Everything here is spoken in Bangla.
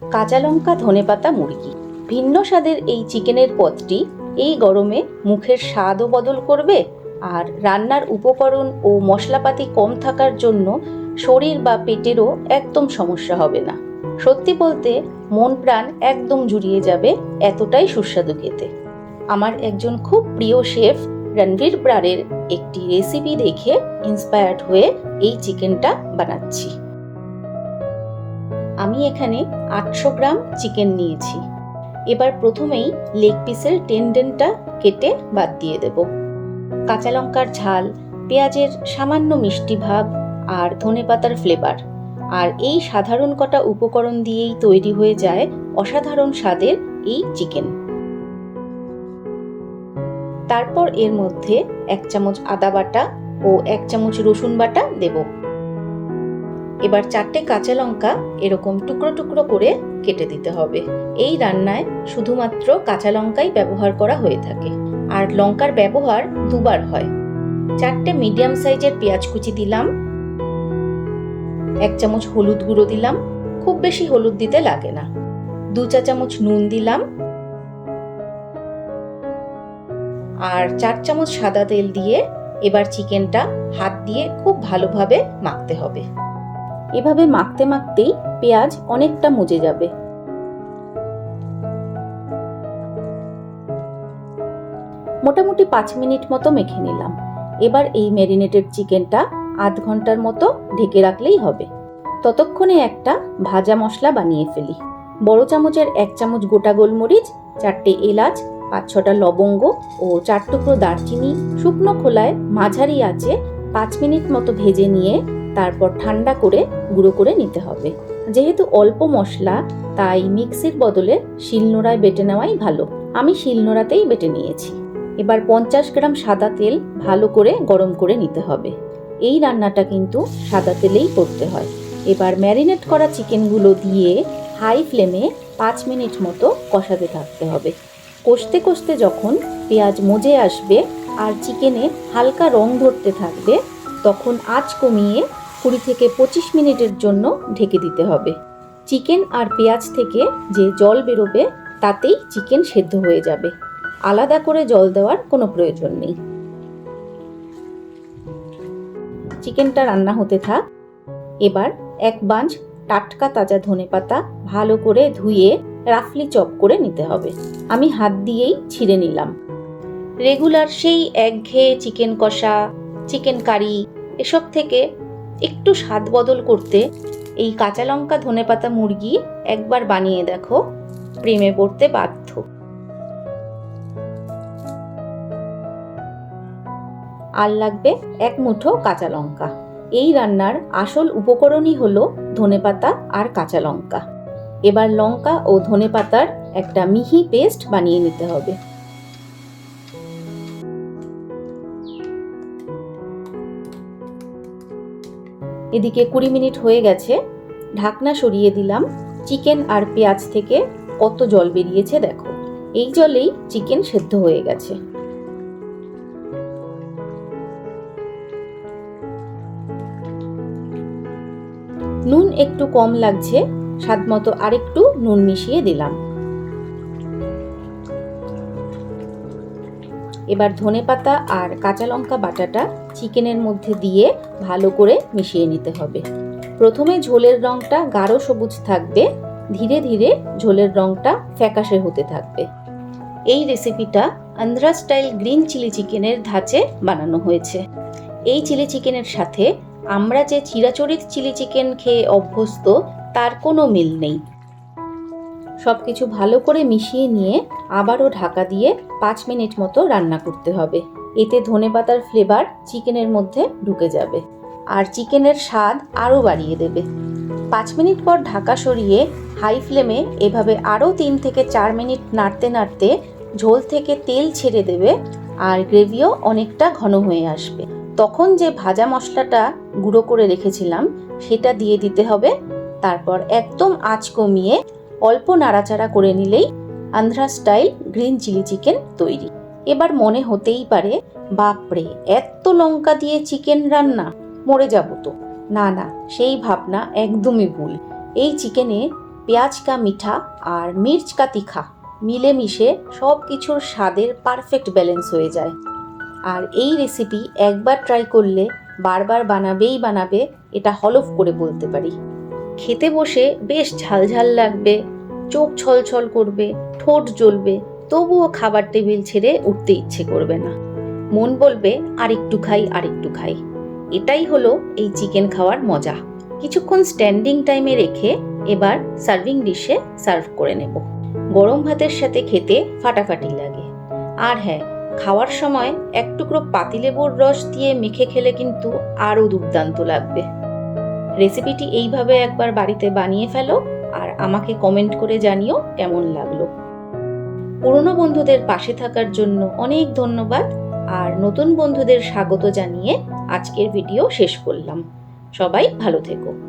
কাঁচা লঙ্কা ধনেপাতা মুরগি। ভিন্ন স্বাদের এই চিকেনের পদটি এই গরমে মুখের স্বাদও বদল করবে, আর রান্নার উপকরণ ও মশলাপাতি কম থাকার জন্য শরীর বা পেটেরও একদম সমস্যা হবে না। সত্যি বলতে মন প্রাণ একদম জুড়িয়ে যাবে, এতটাই সুস্বাদু খেতে। আমার একজন খুব প্রিয় শেফ রণবীর ব্রারের একটি রেসিপি দেখে ইন্সপায়ার্ড হয়ে এই চিকেনটা বানাচ্ছি। আমি এখানে 800 গ্রাম চিকেন নিয়েছি। এবার প্রথমেই লেগ পিসের টেন্ডেনটা কেটে বাদ দিয়ে দেব। কাঁচা লঙ্কার ঝাল, পেঁয়াজের সামান্য মিষ্টি ভাব আর ধনেপাতার ফ্লেভার, আর এই সাধারণ কটা উপকরণ দিয়েই তৈরি হয়ে যায় অসাধারণ স্বাদের এই চিকেন। তারপর এর মধ্যে 1 চামচ আদা বাটা ও 1 চামচ রসুন বাটা দেব। এবার 4টে কাঁচা লঙ্কা এরকম টুকরো টুকরো করে কেটে দিতে হবে। এই রান্নায় শুধুমাত্র কাঁচা লঙ্কাই ব্যবহার করা হয়ে থাকে, আর লঙ্কার ব্যবহার দুবার হয়। 4টে মিডিয়াম সাইজের পেঁয়াজ কুচি দিলাম। 1 চামচ হলুদ গুঁড়ো দিলাম, খুব বেশি হলুদ দিতে লাগে না। 2 চা চামচ নুন দিলাম, আর 4 চামচ সাদা তেল দিয়ে এবার চিকেনটা হাত দিয়ে খুব ভালোভাবে মাখতে হবে। এভাবে মাখতে মাখতেই পেঁয়াজ অনেকটা মজে যাবে। মোটামুটি 5 মিনিট মতো মেখে নিলাম। এবার এই ম্যারিনেটেড চিকেনটা আধ ঘন্টার মতো ঢেকে রাখলেই হবে। ততক্ষণে একটা ভাজা মশলা বানিয়ে ফেলি। বড় চামচের 1 চামচ গোটা গোলমরিচ, 4টে এলাচ, 5-6টা লবঙ্গ ও 4 টুকরো দারচিনি শুকনো খোলায় মাঝারি আঁচে 5 মিনিট মতো ভেজে নিয়ে তারপর ঠান্ডা করে গুঁড়ো করে নিতে হবে। যেহেতু অল্প মশলা, তাই মিক্সির বদলে শিলনোড়ায় বেটে নেওয়াই ভালো। আমি শিলনোড়াতেই বেটে নিয়েছি। এবার 50 গ্রাম সাদা তেল ভালো করে গরম করে নিতে হবে। এই রান্নাটা কিন্তু সাদা তেলেই করতে হয়। এবার ম্যারিনেট করা চিকেনগুলো দিয়ে হাই ফ্লেমে 5 মিনিট মতো কষাতে থাকতে হবে। কষতে কষতে যখন পেঁয়াজ মজে আসবে আর চিকেনে হালকা রং ধরতে থাকবে, তখন আঁচ কমিয়ে 20 থেকে 25 মিনিটের জন্য ঢেকে দিতে হবে। চিকেন আর পেঁয়াজ থেকে যে জল বেরোবে তাতেই চিকেন সেদ্ধ হয়ে যাবে। আলাদা করে জল দেওয়ার কোনো প্রয়োজন নেই। চিকেনটা রান্না হতে থাক। এবার 1 বাঞ্চ টাটকা তাজা ধনেপাতা ভালো করে ধুয়ে রাফলি চপ করে নিতে হবে। আমি হাত দিয়েই ছিঁড়ে নিলাম। রেগুলার সেই একঘেয়ে চিকেন কষা, চিকেন কারি এসব থেকে একটু স্বাদ বদল করতে এই কাঁচা লঙ্কা ধনেপাতা মুরগি একবার বানিয়ে দেখো, প্রেমে পড়তে বাধ্য। আর লাগবে 1 মুঠো কাঁচা লঙ্কা। এই রান্নার আসল উপকরণই হলো ধনেপাতা আর কাঁচা লঙ্কা। এবার লঙ্কা ও ধনেপাতার একটা মিহি পেস্ট বানিয়ে নিতে হবে। এদিকে 20 মিনিট হয়ে গেছে। ঢাকনা সরিয়ে দিলাম। চিকেন আর পেঁয়াজ থেকে কত জল বেরিয়েছে দেখো। এই জলেই চিকেন সেদ্ধ হয়ে গেছে। নুন একটু কম লাগছে, স্বাদমতো আরেকটু নুন মিশিয়ে দিলাম। এবার ধনেপাতা আর কাঁচা লঙ্কা বাটাটা চিকেনের মধ্যে দিয়ে ভালো করে মিশিয়ে নিতে হবে। প্রথমে ঝোলের রংটা গাঢ় সবুজ থাকবে, ধীরে ধীরে ঝোলের রংটা ফ্যাকাশে হতে থাকবে। এই রেসিপিটা আন্ধ্রা স্টাইল গ্রিন চিলি চিকেনের ধাঁচে বানানো হয়েছে। এই চিলি চিকেনের সাথে আমরা যে চিরাচরিত চিলি চিকেন খেয়ে অভ্যস্ত তার কোনো মিল নেই। সবকিছু ভালো করে মিশিয়ে নিয়ে আবারও ঢাকা দিয়ে 5 মিনিট মতো রান্না করতে হবে। এতে ধনেপাতার ফ্লেভার চিকেনের মধ্যে ঢুকে যাবে আর চিকেনের স্বাদ আরও বাড়িয়ে দেবে। 5 মিনিট পর ঢাকা সরিয়ে হাই ফ্লেমে এভাবে আরও 3 থেকে 4 মিনিট নাড়তে নাড়তে ঝোল থেকে তেল ছেড়ে দেবে আর গ্রেভিও অনেকটা ঘন হয়ে আসবে। তখন যে ভাজা মশলাটা গুঁড়ো করে রেখেছিলাম সেটা দিয়ে দিতে হবে। তারপর একদম আঁচ কমিয়ে অল্প নাড়াচাড়া করে নিলেই Andhra style green chilli chicken তৈরি। এবার মনে হতেই পারে, বাপরে, এত লঙ্কা দিয়ে চিকেন রান্না, মরে যাব তো। না না, সেই ভাবনা একদমই ভুল। এই চিকেনে পেঁয়াজ কা মিঠা আর মির্চ কা তিখা মিলেমিশে সব কিছুর স্বাদের পারফেক্ট ব্যালেন্স হয়ে যায়। আর এই রেসিপি একবার ট্রাই করলে বারবার বানাবে, এটা হলফ করে বলতে পারি। খেতে বসে বেশ ঝালঝাল লাগবে, চোখ ছলছল করবে, ঠোঁট জ্বলবে, তবুও খাবার টেবিল ছেড়ে উঠতে ইচ্ছে করবে না। মন বলবে আরেকটু খাই। এটাই হলো এই চিকেন খাওয়ার মজা। কিছুক্ষণ স্ট্যান্ডিং টাইমে রেখে এবার সার্ভিং ডিশে সার্ভ করে নেব। গরম ভাতের সাথে খেতে ফাটাফাটি লাগে। আর হ্যাঁ, খাওয়ার সময় এক টুকরো পাতিলেবুর রস দিয়ে মেখে খেলে কিন্তু আরও দুর্দান্ত লাগবে। রেসিপিটি এইভাবে একবার বাড়িতে বানিয়ে ফেলো আর আমাকে কমেন্ট করে জানিও কেমন লাগলো। পুরনো বন্ধুদের পাশে থাকার জন্য অনেক ধন্যবাদ, আর নতুন বন্ধুদের স্বাগত জানিয়ে আজকের ভিডিও শেষ করলাম। সবাই ভালো থেকো।